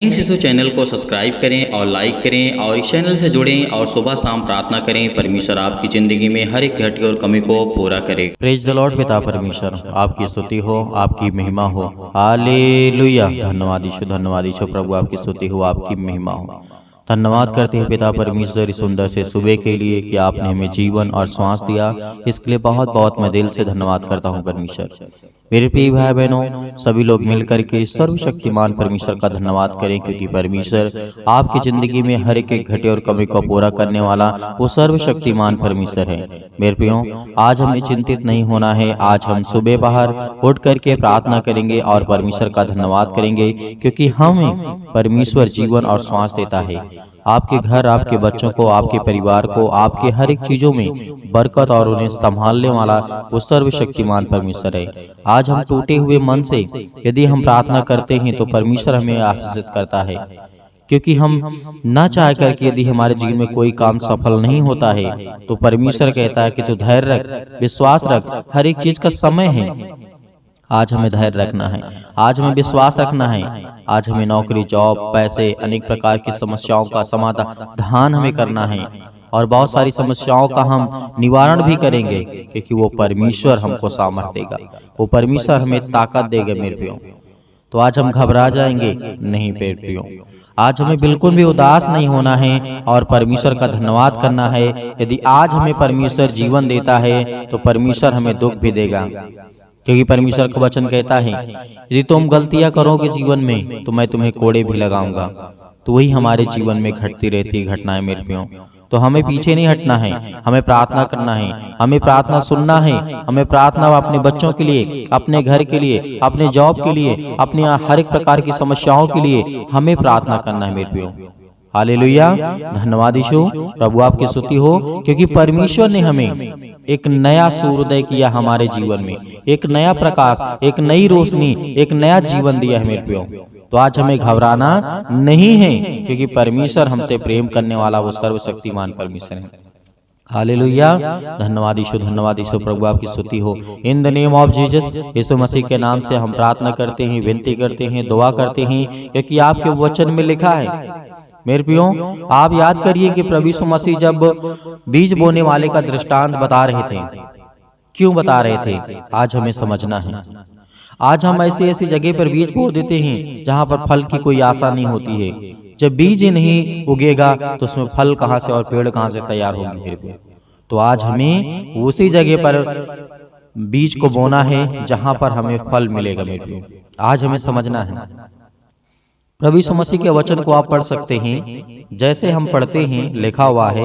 इन शिशु चैनल को सब्सक्राइब करें और लाइक करें और इस चैनल से जुड़ें और सुबह शाम प्रार्थना करें। परमेश्वर आपकी ज़िंदगी में हर एक घटी और कमी को पूरा करे। Praise the Lord. पिता परमेश्वर, आपकी स्तुति हो, आपकी महिमा हो। हालेलुया। धन्यवाद यीशु, धन्यवाद यीशु प्रभु, आपकी स्तुति हो, आपकी महिमा हो। धन्यवाद करते हैं पिता परमेश्वर इस सुंदर से सुबह के लिए कि आपने हमें जीवन और श्वास दिया। इसके लिए बहुत बहुत मैं दिल से धन्यवाद करता हूँ परमेश्वर। मेरे प्रिय भाई बहनों, सभी लोग मिलकर के सर्वशक्तिमान परमेश्वर का धन्यवाद करें, क्योंकि परमेश्वर आपकी जिंदगी में हर एक घटे और कमी को पूरा करने वाला वो सर्वशक्तिमान परमेश्वर है। मेरे प्रियो, आज हमें चिंतित नहीं होना है। आज हम सुबह बाहर उठ करके प्रार्थना करेंगे और परमेश्वर का धन्यवाद करेंगे, क्योंकि हमें परमेश्वर जीवन और श्वास देता है। आपके घर, आपके बच्चों को, आपके परिवार को, आपके हर एक चीजों में बरकत और उन्हें संभालने वाला वो सर्वशक्तिमान परमेश्वर है। आज हम टूटे हुए मन से यदि हम प्रार्थना करते हैं तो परमेश्वर हमें आशीषित करता है, क्योंकि हम न चाह करके यदि हमारे जीवन में कोई काम सफल नहीं होता है तो परमेश्वर कहता है कि तू धैर्य रख, विश्वास रख, हर एक चीज का समय है। आज हमें धैर्य रखना है, आज हमें विश्वास रखना है। आज हमें नौकरी, जॉब, पैसे, अनेक प्रकार की समस्याओं का समाधान हमें करना है और बहुत सारी समस्याओं का हम निवारण भी करेंगे, क्योंकि वो परमेश्वर हमको सामर्थ्य देगा, वो परमेश्वर हमें ताकत देगा। मेरे प्रियो, तो आज हम घबरा जाएंगे नहीं मेरे प्रियो। आज हमें बिल्कुल भी उदास नहीं होना है और परमेश्वर का धन्यवाद करना है। यदि आज हमें परमेश्वर जीवन देता है तो परमेश्वर हमें दुख भी देगा, क्योंकि परमेश्वर का वचन कहता है यदि तुम गलतियां करोगे जीवन में तो मैं तुम्हें कोड़े भी लगाऊंगा। तो वही हमारे जीवन में घटती रहती घटनाएं मेरे प्रियो। तो हमें पीछे नहीं हटना है, हमें प्रार्थना करना है, हमें प्रार्थना सुनना है, हमें प्रार्थना अपने बच्चों के लिए, अपने घर के लिए, अपने जॉब के लिए, अपने हर एक प्रकार की समस्याओं के लिए हमें प्रार्थना करना है मेरे प्रियो। हालेलुया। धन्यवाद यीशु प्रभु, आपकी स्तुति हो, क्योंकि परमेश्वर ने हमें एक नया सूर्योदय किया हमारे जीवन में, एक नया प्रकाश, एक नई रोशनी, एक नया जीवन दिया है मेरे प्रियो। तो आज हमें घबराना नहीं है, क्योंकि परमेश्वर हमसे प्रेम करने वाला वो सर्वशक्तिमान परमेश्वर है। हालेलुया। धन्यवाद यीशु, धन्यवाद यीशु प्रभु, आपकी स्तुति हो। In the name of Jesus, यीशु मसीह के नाम से हम प्रार्थना करते हैं, विनती करते हैं, दुआ करते हैं, क्योंकि आपके वचन में लिखा है मेरे प्रियो। आप याद करिए कि प्रभु यीशु मसीह जब बीज बोने वाले का दृष्टांत बता रहे थे, क्यों बता रहे थे आज हमें समझना है। आज हम ऐसी ऐसी जगह पर बीज बो देते हैं जहां पर फल की कोई आशा नहीं होती है। जब बीज ही नहीं उगेगा तो उसमें फल कहां से और पेड़ कहां से तैयार होंगे मेरे प्रियो। तो आज हमें उसी जगह पर बीज को बोना है जहां पर हमें फल मिलेगा मेरे प्रियो। आज हमें समझना है। प्रभु यीशु मसीह के वचन को आप पढ़ सकते हैं, जैसे हम पढ़ते हैं लिखा हुआ है,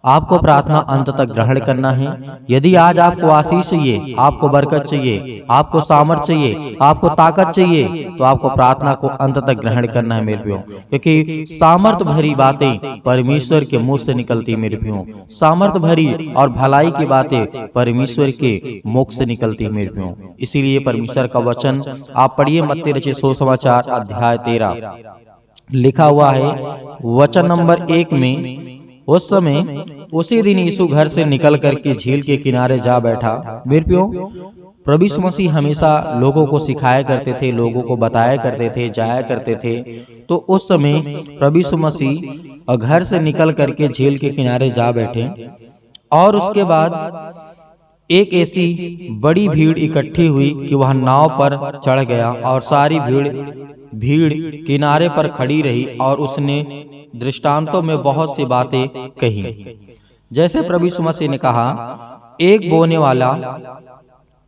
आपको प्रार्थना अंत तक ग्रहण करना है। यदि आज आपको आशीष चाहिए, आपको बरकत चाहिए, आपको सामर्थ चाहिए, आपको ताकत चाहिए, तो आपको प्रार्थना को अंत तक ग्रहण करना है मेरे प्रियो, क्योंकि सामर्थ भरी बातें परमेश्वर के मुंह से निकलती मेरे प्रियो। सामर्थ भरी और भलाई की बातें परमेश्वर के मुख से निकलती है मेरे प्रियो। इसीलिए परमेश्वर का वचन आप पढ़िए, मत्ती रचित सुसमाचार अध्याय 13 लिखा हुआ है वचन नंबर 1 में, उस समय उसी दिन यीशु घर से निकल करके झील के किनारे जा बैठा। मेरे प्रियो, प्रभु यीशु मसीह हमेशा लोगों को सिखाया करते थे, लोगों को बताया करते थे, जाया करते थे। तो उस समय प्रभु यीशु मसीह घर से निकल करके झील के किनारे जा बैठे और उसके बाद एक ऐसी बड़ी भीड़ इकट्ठी हुई कि वह नाव पर चढ़ गया और सारी भीड़ किनारे पर खड़ी रही और उसने दृष्टांतों में बहुत सी बातें कही। जैसे प्रभु यीशु मसीह ने कहा, एक बोने वाला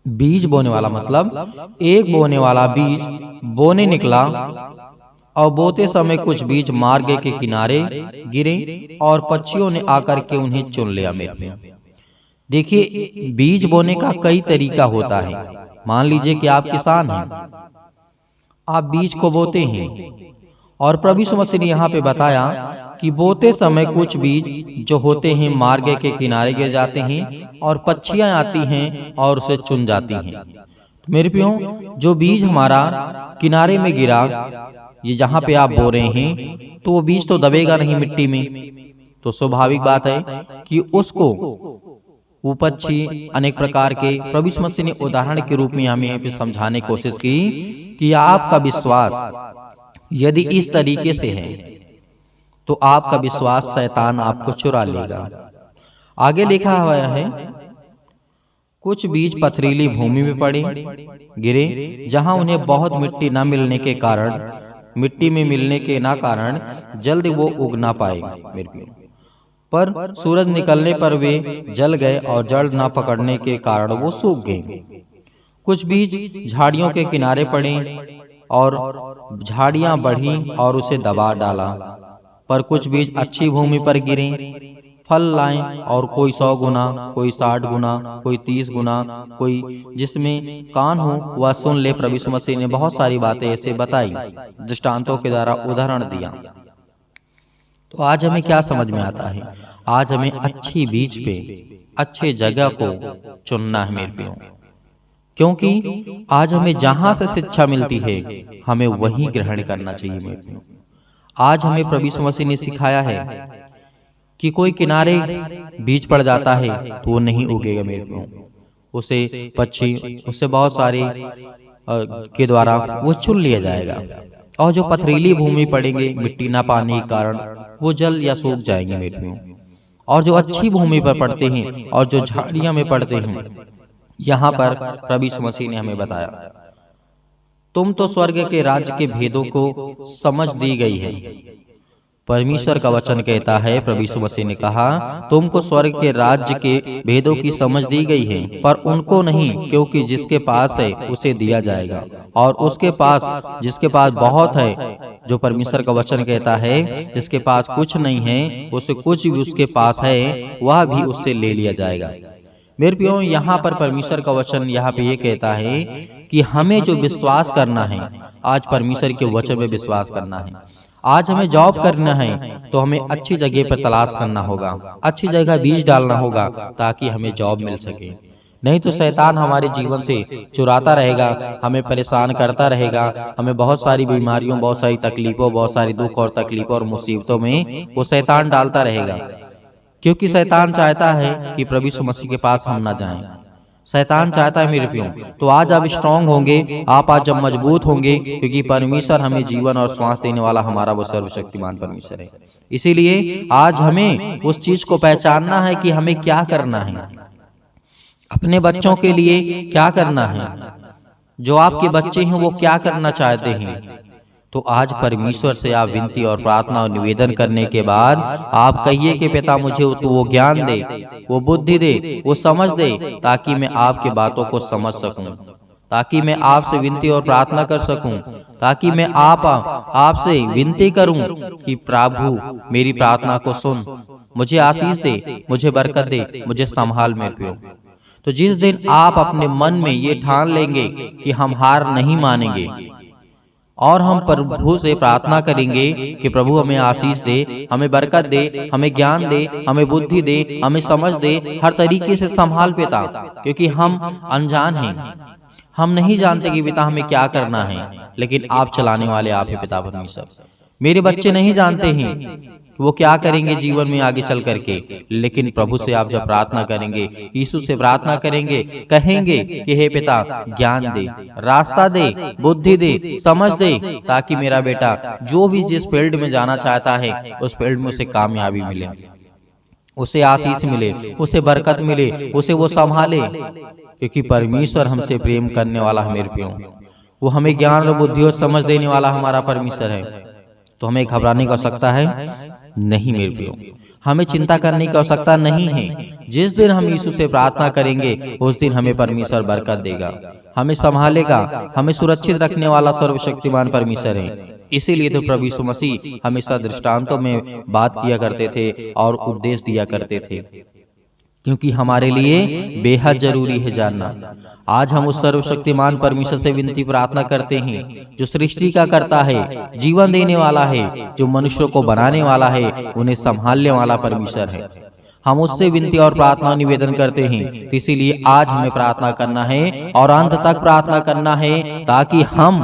बीज बोने वाला, मतलब एक बोने वाला बीज बोने निकला और बोते समय कुछ बीज मार्ग के किनारे गिरे और पक्षियों ने आकर के उन्हें चुन लिया। मेरे देखिए, बीज बोने का कई तरीका होता है। मान लीजिए कि आप किसान हैं, आप बीज को बोते हैं और प्रभु यीशु मसीह ने यहाँ पे बताया कि बोते समय कुछ बीज जो होते हैं मार्ग के किनारे गिर जाते हैं और पक्षियां आती हैं और उसे चुन जाती हैं। तो मेरे प्रियो, जो बीज हमारा किनारे में गिरा, ये जहाँ पे आप बो रहे हैं, तो वो बीज तो दबेगा नहीं मिट्टी में। तो स्वाभाविक बात है कि उसको वो पक्षी अनेक प्रकार के, प्रभु यीशु मसीह ने उदाहरण के रूप में हमें यहाँ पे समझाने की कोशिश की कि आपका विश्वास यदि इस तरीके से है तो आपका विश्वास शैतान आपको चुरा लेगा। आगे लिखा हुआ है, कुछ बीज पथरीली भूमि में पड़े गिरे, जहां उन्हें बहुत मिट्टी न मिलने के कारण जल्द वो उग ना पाए पर सूरज निकलने पर वे जल गए और जड़ न पकड़ने के कारण वो सूख गए। कुछ बीज झाड़ियों के किनारे पड़े और झाड़ियां बढ़ी और उसे दबा डाला, पर कुछ बीज अच्छी भूमि पर गिरे, फल लाएं और कोई 100 गुना, कोई 60 गुना, कोई 30 गुना, कोई जिसमें कान हो वह सुन ले। प्रभु यीशु मसीह ने बहुत सारी बातें ऐसे बताई, दृष्टांतों के द्वारा उदाहरण दिया। तो आज हमें क्या समझ में आता है? आज हमें अच्छी बीज पे अच्छे जगह को चुनना है मेरे प्रियो, क्योंकि आज हमें जहां से शिक्षा मिलती है हमें वही ग्रहण करना चाहिए मेरे प्रियो। आज हमें प्रभु यीशु मसीह ने सिखाया है कि कोई किनारे बीज पड़ जाता है तो वो नहीं उगेगा मेरे प्रियो, उसे पक्षी, उससे बहुत सारे के द्वारा वो चुन लिया जाएगा। और जो पथरीली भूमि पड़ेंगे, मिट्टी ना पाने के कारण वो जल या सूख जाएंगे मेरे प्रियो। और जो अच्छी भूमि पर पड़ते हैं और जो झाड़ियां में पड़ते हैं, यहाँ पर प्रभु यीशु मसीह ने हमें बताया, तुम तो स्वर्ग के राज्य के भेदों को समझ दी गई है। परमेश्वर का वचन कहता है, प्रभु यीशु मसीह ने कहा, तुमको स्वर्ग के राज्य के भेदों की समझ दी गई है, पर उनको नहीं, क्योंकि जिसके पास है उसे दिया जाएगा और उसके पास, जिसके पास बहुत है, जो परमेश्वर का वचन कहता है, जिसके पास कुछ नहीं है उसे कुछ भी उसके पास है वह भी उससे ले लिया जाएगा। मेरे प्रियो, यहाँ पर परमेश्वर का वचन यहाँ पे ये कहता है कि हमें जो विश्वास करना है, आज परमेश्वर के वचन पे विश्वास करना है। आज हमें जॉब करना है तो हमें अच्छी जगह पर तलाश करना होगा, अच्छी जगह बीज डालना होगा ताकि हमें जॉब मिल सके। नहीं तो शैतान हमारे जीवन से चुराता रहेगा, हमें परेशान करता रहेगा, हमें बहुत सारी बीमारियों, बहुत सारी तकलीफों, बहुत सारी दुख और तकलीफों और मुसीबतों में वो शैतान डालता रहेगा, क्योंकि शैतान चाहता है कि प्रभु यीशु मसीह के पास हम ना जाएं। शैतान चाहता है मेरे प्रियो। तो आज आप स्ट्रांग होंगे, आप आज जब मजबूत होंगे, क्योंकि परमेश्वर हमें जीवन और श्वास देने वाला हमारा वो सर्वशक्तिमान परमेश्वर है। इसीलिए आज हमें उस चीज को पहचानना है कि हमें क्या करना है, अपने बच्चों के लिए क्या करना है, जो आपके बच्चे हैं वो क्या करना चाहते हैं। तो आज परमेश्वर से आप विनती और प्रार्थना और निवेदन करने के बाद आप कहिए कि पिता मुझे तो वो ज्ञान दे, वो बुद्धि दे, वो समझ दे, ताकि मैं आपकी बातों को समझ सकूं, ताकि मैं आपसे विनती और प्रार्थना कर सकूं, ताकि मैं आपसे विनती करूं कि प्रभु मेरी प्रार्थना को सुन, मुझे आशीष दे, मुझे बरकत दे, मुझे संभाल मेरे प्रियो। तो जिस दिन आप अपने मन में ये ठान लेंगे कि हम हार नहीं मानेंगे और हम प्रभु से प्रार्थना करेंगे कि प्रभु हमें आशीष दे, हमें बरकत दे, हमें ज्ञान दे, हमें बुद्धि दे, हमें समझ दे, हर तरीके से संभाल पिता, क्योंकि हम अनजान हैं, हम नहीं जानते कि पिता हमें क्या करना है, लेकिन आप चलाने वाले आप हैं पिता परमेश्वर। मेरे बच्चे नहीं जानते हैं कि वो क्या करेंगे जीवन में आगे चल करके, लेकिन प्रभु से आप जब प्रार्थना करेंगे, यीशु से प्रार्थना करेंगे, कहेंगे कि हे पिता ज्ञान दे, रास्ता दे, बुद्धि दे, समझ दे, ताकि मेरा बेटा जो भी जिस फील्ड में जाना चाहता है उस फील्ड में उसे कामयाबी मिले, उसे आशीष मिले, उसे बरकत मिले, उसे वो संभाले, क्योंकि परमेश्वर हमसे प्रेम करने वाला है मेरे प्रियो। वो हमें ज्ञान और बुद्धि और समझ देने वाला हमारा परमेश्वर है। तो हमें घबराने की आवश्यकता है नहीं मेरे प्रियो, हमें चिंता करने की आवश्यकता नहीं है। जिस दिन हम यीशु से प्रार्थना करेंगे उस दिन हमें परमेश्वर बरकत देगा, हमें संभालेगा, हमें सुरक्षित रखने वाला सर्वशक्तिमान परमेश्वर है। इसीलिए तो प्रभु यीशु मसीह हमेशा दृष्टांतों में बात किया करते थे और उपदेश दिया करते थे, क्योंकि हमारे लिए बेहद जरूरी है जानना। आज हम उस सर्वशक्तिमान परमेश्वर से विनती प्रार्थना करते हैं, जो सृष्टि का करता है, जीवन देने वाला है, जो मनुष्यों को बनाने वाला है, उन्हें संभालने वाला परमेश्वर है। हम उससे विनती और प्रार्थना निवेदन करते हैं। तो इसीलिए आज हमें प्रार्थना करना है और अंत तक प्रार्थना करना है, ताकि हम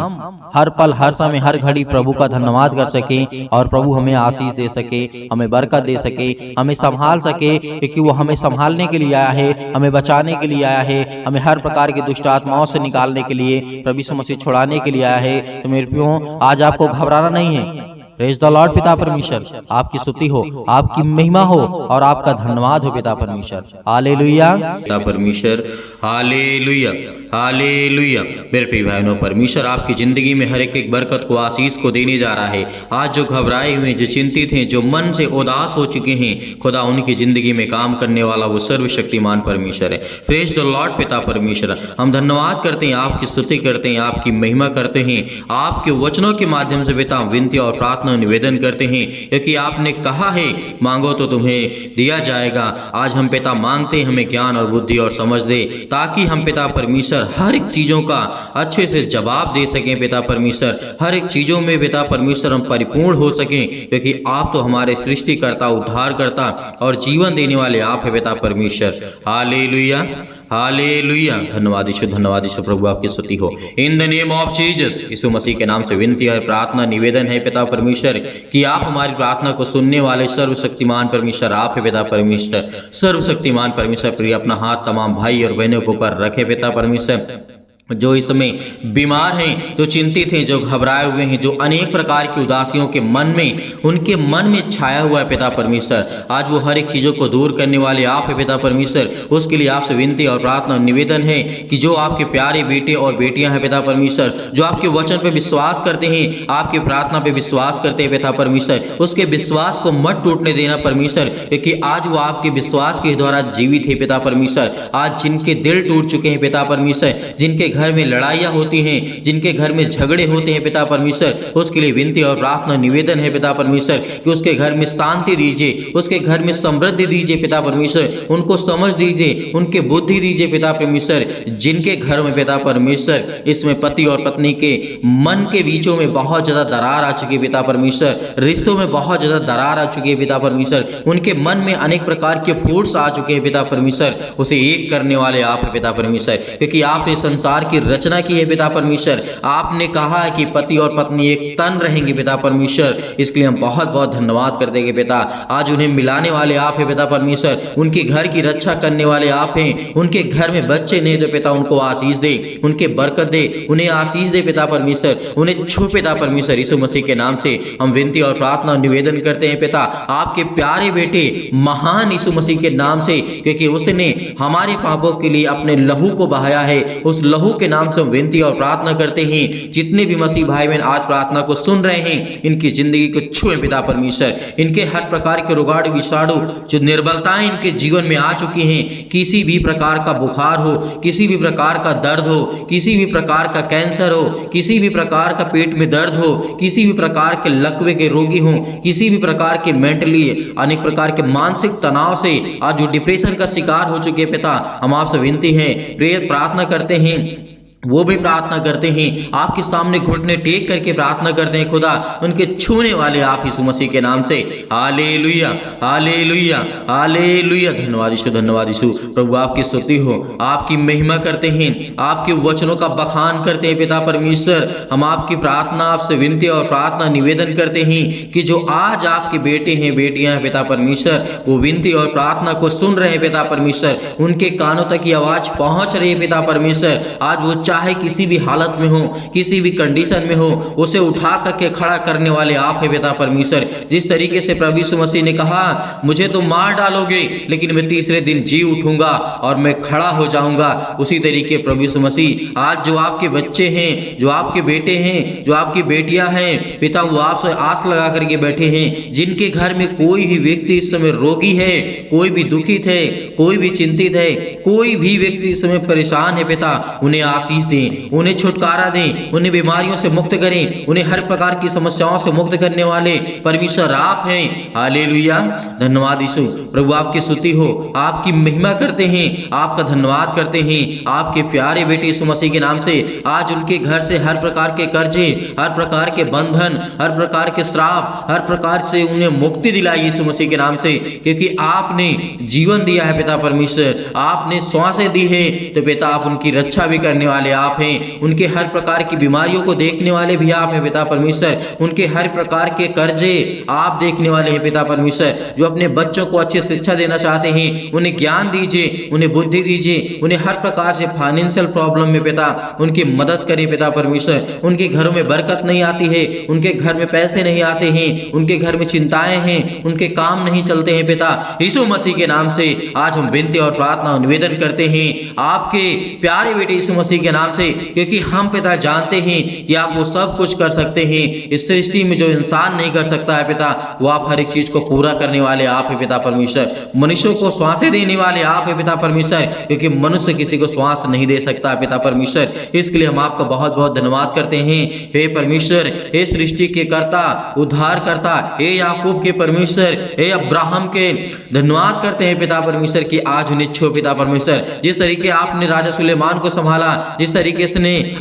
हर पल, हर समय, हर घड़ी प्रभु का धन्यवाद कर सकें और प्रभु हमें आशीष दे सके, हमें बरकत दे सके, हमें संभाल सके, क्योंकि वो हमें संभालने के लिए आया है, हमें बचाने के लिए आया है, हमें हर प्रकार की दुष्ट आत्माओं से निकालने के लिए, प्रभु यीशु मसीह छुड़ाने के लिए आया है। तो मेरे प्रियो, आज आपको घबराना नहीं है। Praise the Lord. पिता परमेश्वर, आपकी स्तुति हो, आपकी महिमा हो और आपका धन्यवाद हो पिता परमेश्वर। हालेलुया। पिता परमेश्वर, हालेलुया, हालेलुया। मेरे प्रिय भाइयों, परमेश्वर आपकी जिंदगी में हर एक बरकत को, आशीष को देने जा रहा है। आज जो घबराए हुए, जो चिंतित हैं, जो मन से उदास हो चुके हैं, खुदा उनकी जिंदगी में काम करने वाला वो सर्वशक्तिमान परमेश्वर है। Praise the Lord. पिता परमेश्वर, हम धन्यवाद करते हैं, आपकी स्तुति करते हैं, आपकी महिमा करते हैं, आपके वचनों के माध्यम से पिता विनती और प्रार्थना निवेदन करते हैं, क्योंकि आपने कहा है मांगो तो तुम्हें दिया जाएगा। आज हम पिता मांगते हैं, हमें ज्ञान और बुद्धि और समझ दे, ताकि हम पिता परमेश्वर हर एक चीजों का अच्छे से जवाब दे सकें। पिता परमेश्वर, हर एक चीजों में पिता परमेश्वर हम परिपूर्ण हो सकें, क्योंकि आप तो हमारे सृष्टिकर्ता, उद्धारकर्ता और जीवन देने वाले आप है पिता परमेश्वर। Hallelujah, hallelujah. धन्यवाद यीशु, धन्यवाद यीशु। प्रभु आपकी स्तुति हो। In the name of Jesus, यीशु मसीह के नाम से विनती है, प्रार्थना निवेदन है पिता परमेश्वर, कि आप हमारी प्रार्थना को सुनने वाले सर्वशक्तिमान परमेश्वर आप है पिता परमेश्वर। सर्वशक्तिमान परमेश्वर, प्रिय अपना हाथ तमाम भाई और बहनों के ऊपर रखे पिता परमेश्वर, जो इस समय बीमार हैं, जो चिंतित हैं, जो घबराए हुए हैं, जो अनेक प्रकार की उदासियों के मन में, उनके मन में छाया हुआ है पिता परमेश्वर। आज वो हर एक चीज़ों को दूर करने वाले आप है पिता परमेश्वर। उसके लिए आपसे विनती और प्रार्थना निवेदन है कि जो आपके प्यारे बेटे और बेटियां हैं पिता परमेश्वर, जो आपके वचन पे विश्वास करते हैं, आपकी प्रार्थना पे विश्वास करते हैं पिता परमेश्वर, उसके विश्वास को मत टूटने देना परमेश्वर, क्योंकि आज वो आपके विश्वास के द्वारा जीवित है पिता परमेश्वर। आज जिनके दिल टूट चुके हैं पिता परमेश्वर, जिनके घर में लड़ाइयाँ होती हैं, जिनके घर में झगड़े होते हैं पिता परमेश्वर, उसके लिए विनती और प्रार्थना निवेदन है पिता परमेश्वर कि उसके घर में शांति दीजिए, उसके घर में समृद्धि दीजिए पिता परमेश्वर, उनको समझ दीजिए, उनके बुद्धि दीजिए पिता परमेश्वर। जिनके घर में पिता परमेश्वर इसमें पति और पत्नी के मन के बीचों में बहुत ज़्यादा दरार आ चुकी है पिता परमेश्वर, रिश्तों में बहुत ज़्यादा दरार आ चुकी है पिता परमेश्वर, उनके मन में अनेक प्रकार के फूट्स आ चुके हैं पिता परमेश्वर, उसे एक करने वाले आप है पिता परमेश्वर, क्योंकि आपने संसार की रचना की है पिता परमेश्वर। आपने कहा है कि पति और पत्नी एक तन रहेंगे पिता परमेश्वर। इसके लिए हम बहुत बहुत धन्यवाद करते हैं पिता। आज उन्हें मिलाने वाले आप हैं पिता परमेश्वर, उनके घर की रक्षा करने वाले आप हैं। उनके घर में बच्चे नहीं तो पिता उनको आशीष दे, उनके बरकत दे, उन्हें आशीष दे पिता परमेश्वर, उन्हें छू पिता परमेश्वर। यीशु मसीह के नाम से हम विनती और प्रार्थना निवेदन करते हैं पिता, आपके प्यारे बेटे महान यीशु मसीह के नाम से, क्योंकि उसने हमारे पापों के लिए अपने लहू को बहाया है। उस लहू के नाम से हम विनती और प्रार्थना करते हैं, जितने भी मसीह भाई बहन आज प्रार्थना को सुन रहे हैं, इनकी जिंदगी को छुए पिता परमेश्वर। इनके हर प्रकार के रोगाणु विषाणु, जो निर्बलताएं इनके जीवन में आ चुकी हैं, किसी भी प्रकार का बुखार हो, किसी भी प्रकार का दर्द हो, किसी भी प्रकार का कैंसर हो, किसी भी प्रकार का पेट में दर्द हो, किसी भी प्रकार के लकवे के रोगी हो, किसी भी प्रकार के मेंटली अनेक प्रकार के मानसिक तनाव से आज जो डिप्रेशन का शिकार हो चुके पिता, हम आपसे विनती है, प्रेयर प्रार्थना करते हैं, वो भी प्रार्थना करते हैं, आपके सामने घुटने टेक करके प्रार्थना करते हैं खुदा, उनके छूने वाले आप यीशु मसीह के नाम से। Hallelujah, hallelujah, hallelujah. धन्यवाद यीशु, धन्यवाद यीशु। प्रभु आपकी स्तुति हो, आपकी महिमा करते हैं, आपके वचनों का बखान करते हैं पिता परमेश्वर। हम आपकी प्रार्थना, आपसे विनती और प्रार्थना निवेदन करते हैं कि जो आज आपके बेटे हैं, बेटियां हैं पिता परमेश्वर, वो विनती और प्रार्थना को सुन रहे हैं पिता परमेश्वर, उनके कानों तक ये आवाज पहुंच रही है पिता परमेश्वर। आज वो चाहे किसी भी हालत में हो, किसी भी कंडीशन में हो, उसे उठा करके खड़ा करने वाले आप है पिता परमेश्वर। जिस तरीके से प्रभु यीशु मसीह ने कहा, मुझे तो मार डालोगे लेकिन मैं तीसरे दिन जी उठूंगा और मैं खड़ा हो जाऊंगा, उसी तरीके प्रभु यीशु मसीह आज जो आपके बच्चे हैं, जो आपके बेटे हैं, जो आपकी बेटियां हैं पिता, वो आपसे आस लगा करके बैठे हैं। जिनके घर में कोई भी व्यक्ति इस समय रोगी है, कोई भी दुखित है, कोई भी चिंतित है, कोई भी व्यक्ति इस समय परेशान है पिता, उन्हें आशीष आशीष दें, उन्हें छुटकारा दें, उन्हें बीमारियों से मुक्त करें, उन्हें हर प्रकार की समस्याओं से मुक्त करने वाले परमेश्वर आप हैं। हालेलुया, धन्यवाद यीशु। प्रभु आपकी स्तुति हो, आपकी महिमा करते हैं, आपका धन्यवाद करते हैं। आपके प्यारे बेटे यीशु मसीह के नाम से आज उनके घर से हर प्रकार के कर्जे, हर प्रकार के बंधन, हर प्रकार के श्राप, हर प्रकार से उन्हें मुक्ति दिलाई यीशु मसीह के नाम से, क्योंकि आपने जीवन दिया है पिता परमेश्वर, आपने श्वासें दी है, तो पिता आप उनकी रक्षा भी करने वाले आप हैं। उनके हर प्रकार की बीमारियों को देखने वाले भी आप हैं पिता परमेश्वर। उनके हर प्रकार के कर्जे आप देखने वाले हैं पिता परमेश्वर। जो अपने बच्चों को अच्छी शिक्षा देना चाहते हैं, उन्हें ज्ञान दीजिए, उन्हें बुद्धि दीजिए, उन्हें हर प्रकार से फाइनेंशियल प्रॉब्लम में पिता उनकी मदद करें पिता परमेश्वर। उनके घरों में बरकत नहीं आती है, उनके घर में पैसे नहीं आते हैं, उनके घर में चिंताएं हैं, उनके काम नहीं चलते हैं पिता यीशु मसीह के नाम से आज हम विनती और प्रार्थना और निवेदन करते हैं आपके प्यारे बेटे यीशु मसीह के नाम से, क्योंकि हम पिता जानते हैं कि आप वो सब कुछ कर सकते हैं। इस सृष्टि में जो इंसान नहीं कर सकता है पिता, वो आप हर एक चीज को पूरा करने वाले आप है पिता परमेश्वर। मनुष्यों को श्वासें देने वाले आप है पिता परमेश्वर, क्योंकि मनुष्य किसी को श्वास नहीं दे सकता है पिता परमेश्वर। इसके लिए हम आपका बहुत बहुत धन्यवाद करते हैं। हे परमेश्वर, हे सृष्टि के कर्ता, उद्धार करता, हे याकूब के परमेश्वर, हे अब्राहम के धन्यवाद करते हैं पिता परमेश्वर की आज उन्हें छो पिता परमेश्वर। जिस तरीके आपने राजा सुलेमान को संभाला, जिस तरीके से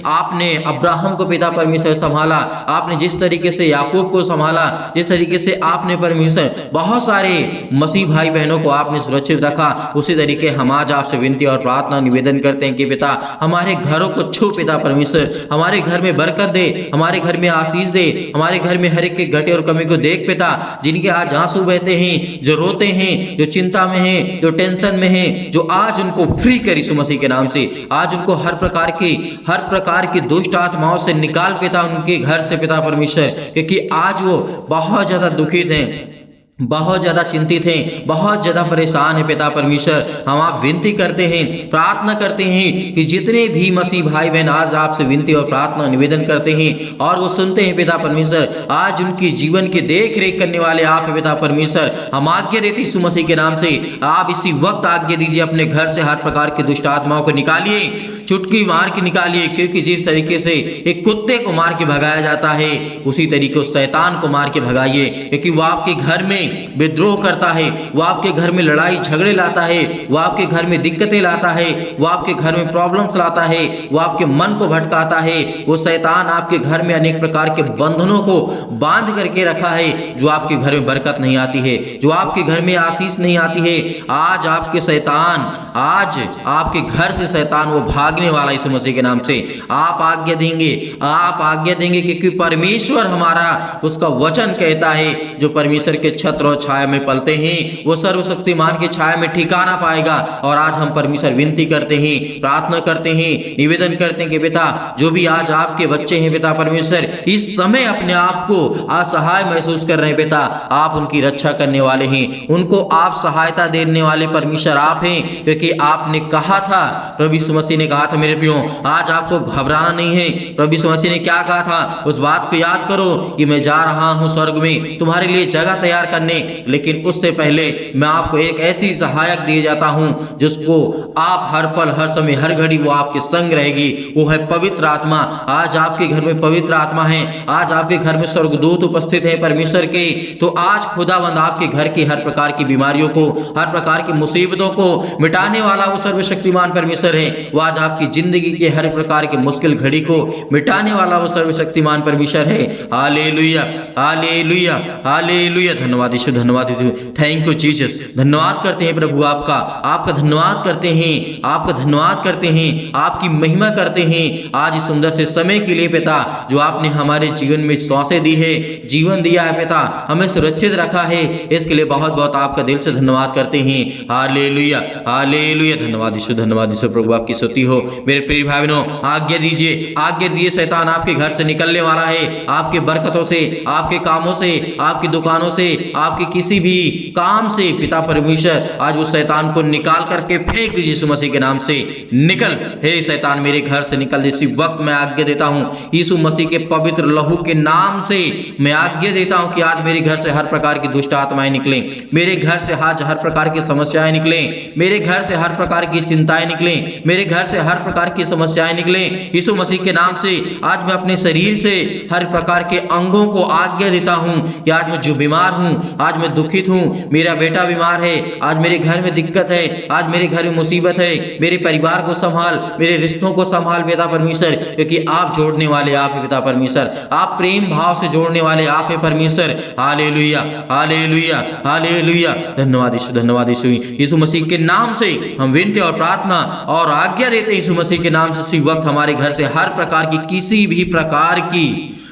आपने अब्राहम को पिता परमेश्वर संभाला, आपने जिस तरीके से याकूब को संभाला, जिस तरीके से आपने परमेश्वर बहुत सारे मसीह भाई बहनों को आपने सुरक्षित रखा, उसी तरीके हम आज आपसे विनती और प्रार्थना निवेदन करते हैं कि पिता हमारे घरों को छू पिता परमेश्वर, हमारे घर में बरकत दे, हमारे घर में आशीष दे, हमारे घर में हर एक के घटे और कमी को देख पिता। जिनके आज आंसू बहते हैं, जो रोते हैं, जो चिंता में हैं, जो टेंशन में हैं, जो आज उनको फ्री कर यीशु मसीह के नाम से, आज उनको हर प्रकार की दुष्ट आत्माओं से निकाल पिता उनके घर से पिता परमेश्वर, क्योंकि आज वो बहुत ज्यादा दुखित हैं, बहुत ज्यादा चिंतित हैं, बहुत ज्यादा परेशान है पिता परमेश्वर। हम आप विनती करते हैं, प्रार्थना करते हैं कि जितने भी मसीह भाई बहन आज आपसे विनती और प्रार्थना निवेदन करते हैं और वो सुनते हैं पिता परमेश्वर, आज उनकी जीवन की देख रेख करने वाले आप हैं पिता परमेश्वर। हम आज्ञा देते यीशु मसीह के नाम से, आप इसी वक्त आज्ञा दीजिए, अपने घर से हर प्रकार की दुष्ट आत्माओं को निकालिए, चुटकी मार के निकालिए, क्योंकि जिस तरीके से एक कुत्ते को मार के भगाया जाता है, उसी तरीके उस शैतान को मार के भगाइए, क्योंकि वो आपके घर में विद्रोह करता है, वो आपके घर में लड़ाई झगड़े लाता है, वो आपके घर में दिक्कतें लाता है, वो आपके घर में प्रॉब्लम्स लाता है, वो आपके मन को भटकाता है। वो शैतान आपके घर में अनेक प्रकार के बंधनों को बांध करके रखा है, जो आपके घर में बरकत नहीं आती है, जो आपके घर में आशीष नहीं आती है। आज आपके शैतान, आज आपके घर से शैतान वो भागने वाला यीशु मसीह के नाम से आप आज्ञा देंगे, आप आज्ञा देंगे, क्योंकि परमेश्वर हमारा उसका वचन कहता है, जो परमेश्वर के छत्र और छाया में पलते हैं वो सर्वशक्तिमान की छाया में ठिकाना पाएगा। और आज हम परमेश्वर विनती करते हैं, प्रार्थना करते हैं, निवेदन करते हैं कि पिता जो भी आज आपके बच्चे हैं पिता परमेश्वर, इस समय अपने आप को असहाय महसूस कर रहे हैं पिता, आप उनकी रक्षा करने वाले हैं, उनको आप सहायता देने वाले परमेश्वर आप हैं, क्योंकि आपने कहा था, प्रभु यीशु मसीह ने कहा था मेरे प्रियो, आज आपको घबराना नहीं है। प्रभु यीशु मसीह ने क्या कहा था, उस बात को याद करो कि मैं जा रहा हूं स्वर्ग में तुम्हारे लिए जगह तैयार करने, लेकिन उससे पहले मैं आपको एक ऐसी सहायक दिए जाता हूं जिसको आप हर पल, हर समय, हर घड़ी वो आपके संग रहेगी, वो है पवित्र आत्मा। आज आपके घर में पवित्र आत्मा है, आज आपके घर में स्वर्गदूत उपस्थित है परमेश्वर के। तो आज खुदावंद आपके घर की हर प्रकार की बीमारियों को, हर प्रकार की मुसीबतों को मिटाने वाला वो सर्वशक्तिमान परमेश्वर है। वो आज आपकी जिंदगी के हर प्रकार की मुश्किल घड़ी को मिटाने वाला वो सर्वशक्तिमान परमेश्वर है। Hallelujah, hallelujah, hallelujah. धन्यवाद यीशु, धन्यवाद यीशु, थैंक यू जीसस। धन्यवाद करते हैं प्रभु आपका धन्यवाद करते हैं, आपका धन्यवाद करते हैं, आपकी महिमा करते हैं आज इस सुंदर से समय के लिए पिता, जो आपने हमारे जीवन में सांसें दी है, जीवन दिया है पिता, हमें सुरक्षित रखा है, इसके लिए बहुत बहुत आपका दिल से धन्यवाद करते हैं। Hallelujah, hallelujah. धन्यवाद यीशु, धन्यवाद यीशु। प्रभु आपकी स्तुति हो। मेरे प्रिय भाई बहनों, आज्ञा दीजिए, आज्ञा दिए, शैतान आपके घर से निकलने वाला है, आपके बरकतों से, आपके कामों से, आपकी दुकानों से, आपके किसी भी काम से पिता परमेश्वर आज उस शैतान को निकाल करके फेंक दीजिए यीशु मसीह के नाम से। निकल, हे शैतान मेरे घर से निकल। इसी वक्त मैं आज्ञा देता हूं यीशु मसीह के पवित्र लहू के नाम से मैं आज्ञा देता हूं कि आज मेरे घर से हर प्रकार की दुष्ट आत्माएं निकलें, मेरे घर से आज हर प्रकार की समस्याएं निकलें, मेरे घर से से हर प्रकार की चिंताएं निकलें, मेरे घर से हर प्रकार की समस्याएं निकलें। यीशु मसीह के नाम से आज मैं अपने शरीर से हर प्रकार के अंगों को आज्ञा देता हूं कि आज मैं जो बीमार हूं, आज मैं दुखित हूं, मेरा बेटा बीमार है, आज मेरे घर में दिक्कत है, आज मेरे घर में मुसीबत है, मेरे परिवार को संभाल, मेरे रिश्तों को संभाल पिता परमेश्वर, क्योंकि आप जोड़ने वाले आप है पिता परमेश्वर, आप प्रेम भाव से जोड़ने वाले आप है परमेश्वर। Hallelujah, hallelujah, hallelujah. धन्यवाद यीशु, धन्यवाद यीशु। यीशु मसीह के नाम से हम विनती और प्रार्थना और आज्ञा देते हैं यीशु मसीह के नाम से। इसी वक्त हमारे घर से हर प्रकार की किसी भी प्रकार की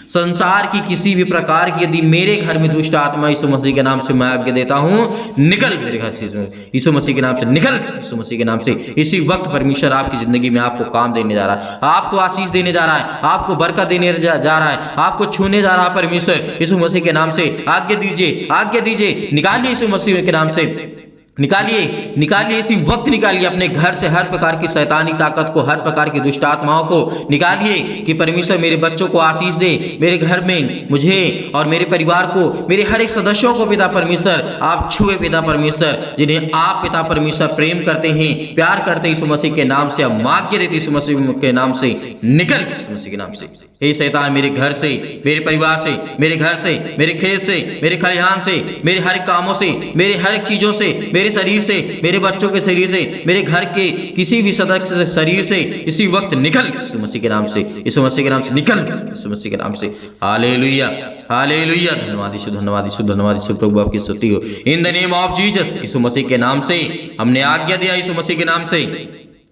संसार की किसी भी प्रकार की यदि मेरे घर में दुष्ट आत्मा, यीशु मसीह के नाम से मैं आज्ञा देता हूं, निकल मेरे घर से यीशु मसीह के नाम से, निकल यीशु मसीह के नाम से। इसी वक्त परमेश्वर आपकी जिंदगी में आपको काम देने जा रहा है, आपको आशीष देने जा रहा है, आपको बरकत देने जा रहा है, आपको छूने जा रहा है परमेश्वर यीशु मसीह के नाम से। आज्ञा दीजिए, आज्ञा दीजिए, निकालिए यीशु मसीह के नाम से, निकालिए, निकालिए, इसी वक्त निकालिए अपने घर से हर प्रकार की शैतानी ताकत को, हर प्रकार की दुष्ट आत्माओं को निकालिए कि परमेश्वर मेरे बच्चों को आशीष दे, मेरे घर में मुझे और मेरे परिवार को, मेरे हर एक सदस्यों को पिता परमेश्वर आप छुए पिता परमेश्वर, जिन्हें आप पिता परमेश्वर प्रेम करते हैं, प्यार करते हैं। यीशु मसीह के नाम से हम आज्ञा देते यीशु मसीह के नाम से, निकल यीशु मसीह के नाम से। हे शैतान मेरे घर से, मेरे परिवार से, मेरे घर से, मेरे खेत से, मेरे खलिहान से, मेरे हर एक कामों से, मेरे हर एक चीजों से, मेरे शरीर से, मेरे बच्चों के शरीर से, मेरे घर के किसी भी सदस्य से शरीर से इसी वक्त निकल यीशु मसीह के नाम से, यीशु मसीह के नाम से निकल यीशु मसीह के नाम से। Hallelujah, hallelujah. धन्यवाद यीशु, धन्यवाद यीशु, धन्यवाद यीशु। प्रभु आपकी स्तुति हो। In the name of Jesus, यीशु मसीह के नाम से हमने आज्ञा दिया यीशु मसीह के नाम से।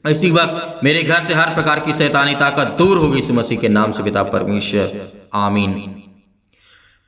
इसी वक्त मेरे घर से हर प्रकार की शैतानी ताकत दूर हो गई यीशु मसीह के नाम से पिता परमेश्वर, आमीन।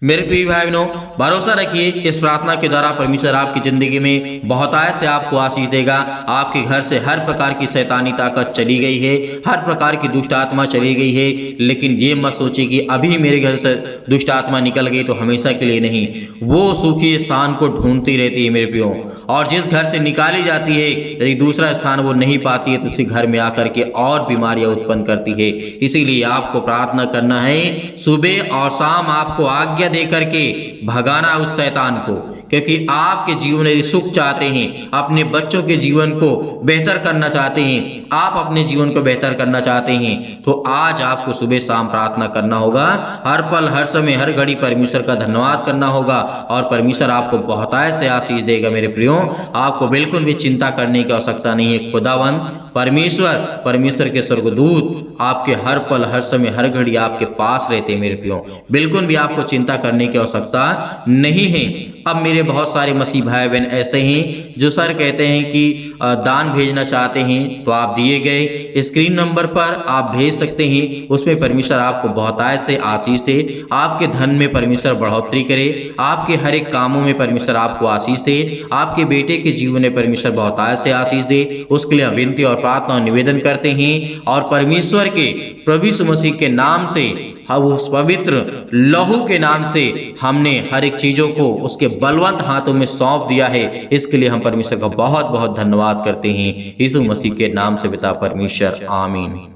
मेरे प्रिय भाई बहनों, भरोसा रखिए इस प्रार्थना के द्वारा परमेश्वर आपकी जिंदगी में बहुतायत से आपको आशीष देगा। आपके घर से हर प्रकार की शैतानी ताकत चली गई है, हर प्रकार की दुष्ट आत्मा चली गई है। लेकिन ये मत सोचिए कि अभी मेरे घर से दुष्ट आत्मा निकल गई तो हमेशा के लिए नहीं, वो सुखी स्थान को ढूंढती रहती है मेरे प्रियो, और जिस घर से निकाली जाती है यदि दूसरा स्थान वो नहीं पाती है तो उसी घर में आकर के और बीमारियां उत्पन्न करती है। इसीलिए आपको प्रार्थना करना है, सुबह और शाम आपको आज्ञा दे करके भगाना उस शैतान को, क्योंकि आपके जीवन में सुख चाहते हैं, अपने बच्चों के जीवन को बेहतर करना चाहते हैं, आप अपने जीवन को बेहतर करना चाहते हैं, तो आज आपको सुबह शाम प्रार्थना करना होगा। हर पल, हर समय, हर घड़ी परमेश्वर का धन्यवाद करना होगा और परमेश्वर आपको बहुतायत से आशीष देगा। मेरे प्रियो, आपको बिल्कुल भी चिंता करने की आवश्यकता नहीं है। खुदावंद परमेश्वर, परमेश्वर के स्वर्गदूत आपके हर पल, हर समय, हर घड़ी आपके पास रहते हैं। मेरे प्रियो, बिल्कुल भी आपको चिंता करने की आवश्यकता नहीं है। अब मेरे बहुत सारे मसीह भाई बहन ऐसे हैं जो सर कहते हैं कि दान भेजना चाहते हैं, तो आप दिए गए स्क्रीन नंबर पर आप भेज सकते हैं। उसमें परमेश्वर आपको बहुतायत से आशीष दे, आपके धन में परमेश्वर बढ़ोतरी करे, आपके हर एक कामों में परमेश्वर आपको आशीष दे, आपके बेटे के जीवन में परमेश्वर बहुतायत से आशीष दे। उसके लिए हम विनती और प्रार्थना और निवेदन करते हैं, और परमेश्वर के प्रभु यीशु मसीह के नाम से, हम उस पवित्र लहू के नाम से हमने हर एक चीजों को उसके बलवंत हाथों में सौंप दिया है। इसके लिए हम परमेश्वर का बहुत बहुत धन्यवाद करते हैं। यीशु मसीह के नाम से पिता परमेश्वर, आमीन।